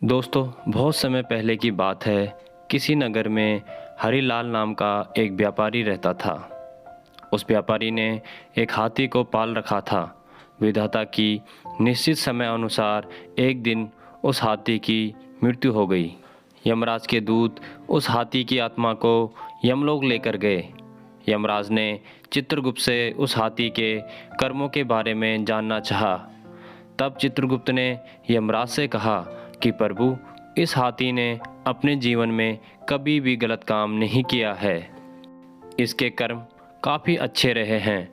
दोस्तों, बहुत समय पहले की बात है। किसी नगर में हरिलाल नाम का एक व्यापारी रहता था। उस व्यापारी ने एक हाथी को पाल रखा था। विधाता की निश्चित समय अनुसार एक दिन उस हाथी की मृत्यु हो गई। यमराज के दूत उस हाथी की आत्मा को यमलोक लेकर गए। यमराज ने चित्रगुप्त से उस हाथी के कर्मों के बारे में जानना चाहा। तब चित्रगुप्त ने यमराज से कहा कि प्रभु, इस हाथी ने अपने जीवन में कभी भी गलत काम नहीं किया है। इसके कर्म काफ़ी अच्छे रहे हैं।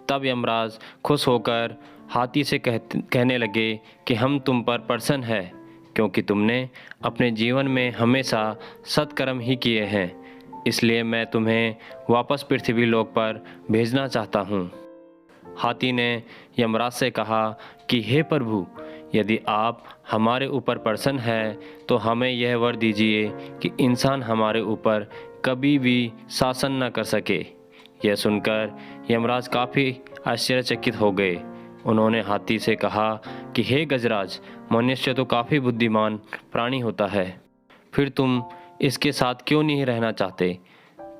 तब यमराज खुश होकर हाथी से कहने लगे कि हम तुम पर प्रसन्न हैं, क्योंकि तुमने अपने जीवन में हमेशा सत्कर्म ही किए हैं। इसलिए मैं तुम्हें वापस पृथ्वी लोक पर भेजना चाहता हूँ। हाथी ने यमराज से कहा कि हे प्रभु, यदि आप हमारे ऊपर प्रसन्न हैं तो हमें यह वर दीजिए कि इंसान हमारे ऊपर कभी भी शासन न कर सके। यह सुनकर यमराज काफ़ी आश्चर्यचकित हो गए। उन्होंने हाथी से कहा कि हे गजराज, मनुष्य तो काफ़ी बुद्धिमान प्राणी होता है, फिर तुम इसके साथ क्यों नहीं रहना चाहते?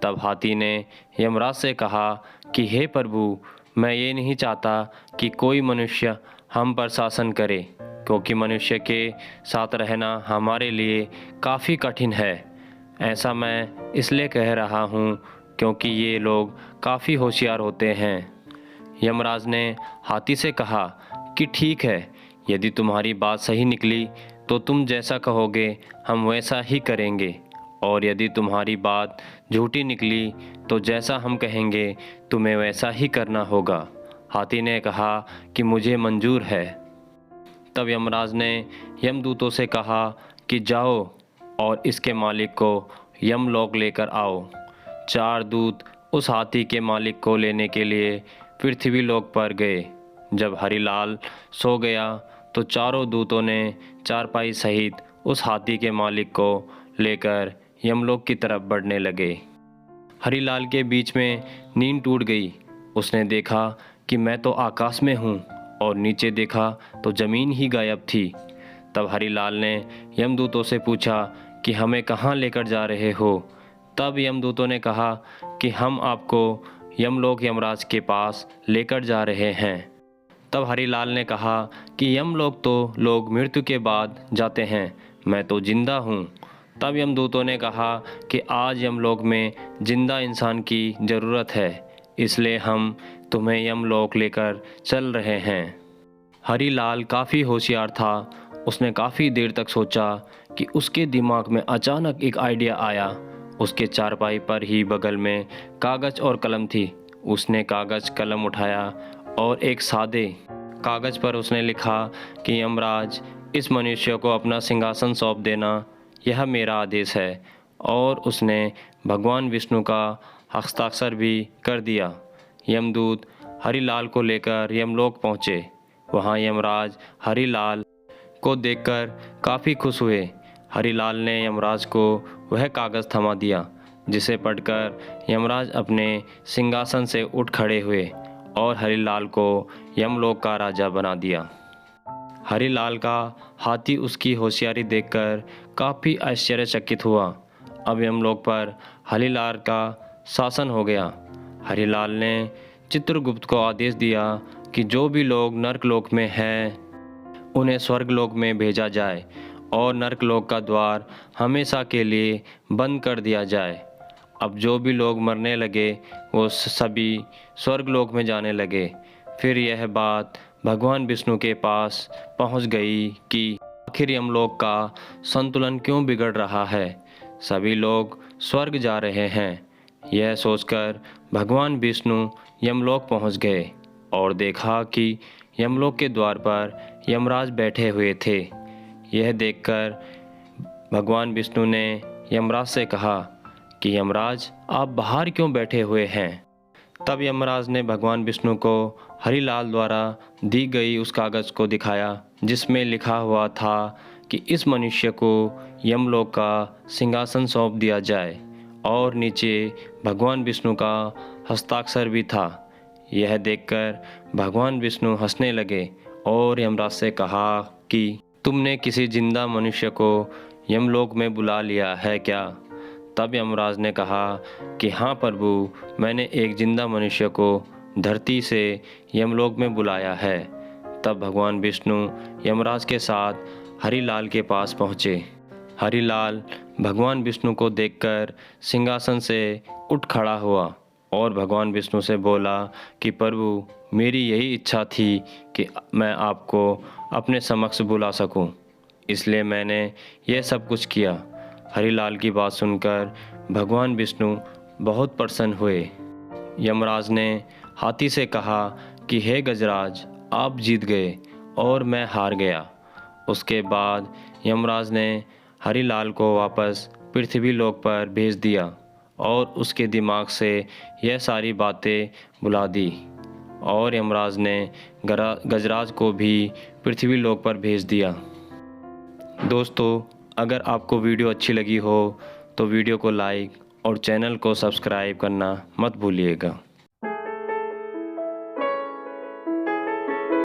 तब हाथी ने यमराज से कहा कि हे प्रभु, मैं ये नहीं चाहता कि कोई मनुष्य हम पर शासन करे, क्योंकि मनुष्य के साथ रहना हमारे लिए काफ़ी कठिन है। ऐसा मैं इसलिए कह रहा हूँ क्योंकि ये लोग काफ़ी होशियार होते हैं। यमराज ने हाथी से कहा कि ठीक है, यदि तुम्हारी बात सही निकली तो तुम जैसा कहोगे हम वैसा ही करेंगे, और यदि तुम्हारी बात झूठी निकली तो जैसा हम कहेंगे तुम्हें वैसा ही करना होगा। हाथी ने कहा कि मुझे मंजूर है। तब यमराज ने यमदूतों से कहा कि जाओ और इसके मालिक को यमलोक लेकर आओ। 4 दूत उस हाथी के मालिक को लेने के लिए पृथ्वी लोक पर गए। जब हरिलाल सो गया तो चारों दूतों ने चारपाई सहित उस हाथी के मालिक को लेकर यमलोक की तरफ बढ़ने लगे। हरिलाल के बीच में नींद टूट गई। उसने देखा कि मैं तो आकाश में हूँ, और नीचे देखा तो ज़मीन ही गायब थी। तब हरिलाल ने यमदूतों से पूछा कि हमें कहाँ लेकर जा रहे हो? तब यमदूतों ने कहा कि हम आपको यमलोक यमराज के पास लेकर जा रहे हैं। तब हरिलाल ने कहा कि यमलोक तो लोग मृत्यु के बाद जाते हैं, मैं तो जिंदा हूँ। तब यमदूतों ने कहा कि आज यमलोक में जिंदा इंसान की ज़रूरत है, इसलिए हम तुम्हें यमलोक लेकर चल रहे हैं। हरिलाल काफ़ी होशियार था। उसने काफ़ी देर तक सोचा कि उसके दिमाग में अचानक एक आइडिया आया। उसके चारपाई पर ही बगल में कागज़ और कलम थी। उसने कागज़ कलम उठाया और एक सादे कागज़ पर उसने लिखा कि यमराज, इस मनुष्य को अपना सिंहासन सौंप देना, यह मेरा आदेश है। और उसने भगवान विष्णु का हस्ताक्षर भी कर दिया। यमदूत हरिलाल को लेकर यमलोक पहुँचे। वहाँ यमराज हरिलाल को देखकर काफ़ी खुश हुए। हरिलाल ने यमराज को वह कागज़ थमा दिया, जिसे पढ़कर यमराज अपने सिंहासन से उठ खड़े हुए और हरिलाल को यमलोक का राजा बना दिया। हरिलाल का हाथी उसकी होशियारी देखकर काफ़ी आश्चर्यचकित हुआ। अब यमलोक पर हरिलाल का शासन हो गया। हरिलाल ने चित्रगुप्त को आदेश दिया कि जो भी लोग नरकलोक में हैं उन्हें स्वर्गलोक में भेजा जाए, और नरकलोक का द्वार हमेशा के लिए बंद कर दिया जाए। अब जो भी लोग मरने लगे वो सभी स्वर्गलोक में जाने लगे। फिर यह बात भगवान विष्णु के पास पहुंच गई कि आखिर यमलोक का संतुलन क्यों बिगड़ रहा है, सभी लोग स्वर्ग जा रहे हैं। यह सोचकर भगवान विष्णु यमलोक पहुंच गए और देखा कि यमलोक के द्वार पर यमराज बैठे हुए थे। यह देखकर भगवान विष्णु ने यमराज से कहा कि यमराज, आप बाहर क्यों बैठे हुए हैं? तब यमराज ने भगवान विष्णु को हरिलाल द्वारा दी गई उस कागज़ को दिखाया, जिसमें लिखा हुआ था कि इस मनुष्य को यमलोक का सिंहासन सौंप दिया जाए, और नीचे भगवान विष्णु का हस्ताक्षर भी था। यह देखकर भगवान विष्णु हंसने लगे और यमराज से कहा कि तुमने किसी जिंदा मनुष्य को यमलोक में बुला लिया है क्या? तब यमराज ने कहा कि हाँ प्रभु, मैंने एक जिंदा मनुष्य को धरती से यमलोक में बुलाया है। तब भगवान विष्णु यमराज के साथ हरिलाल के पास पहुँचे। हरिलाल भगवान विष्णु को देखकर सिंहासन से उठ खड़ा हुआ और भगवान विष्णु से बोला कि प्रभु, मेरी यही इच्छा थी कि मैं आपको अपने समक्ष बुला सकूं, इसलिए मैंने यह सब कुछ किया। हरिलाल की बात सुनकर भगवान विष्णु बहुत प्रसन्न हुए। यमराज ने हाथी से कहा कि हे गजराज, आप जीत गए और मैं हार गया। उसके बाद यमराज ने हरिलाल को वापस पृथ्वी लोक पर भेज दिया और उसके दिमाग से यह सारी बातें भुला दी और यमराज ने गजराज को भी पृथ्वी लोक पर भेज दिया। दोस्तों, अगर आपको वीडियो अच्छी लगी हो तो वीडियो को लाइक और चैनल को सब्सक्राइब करना मत भूलिएगा।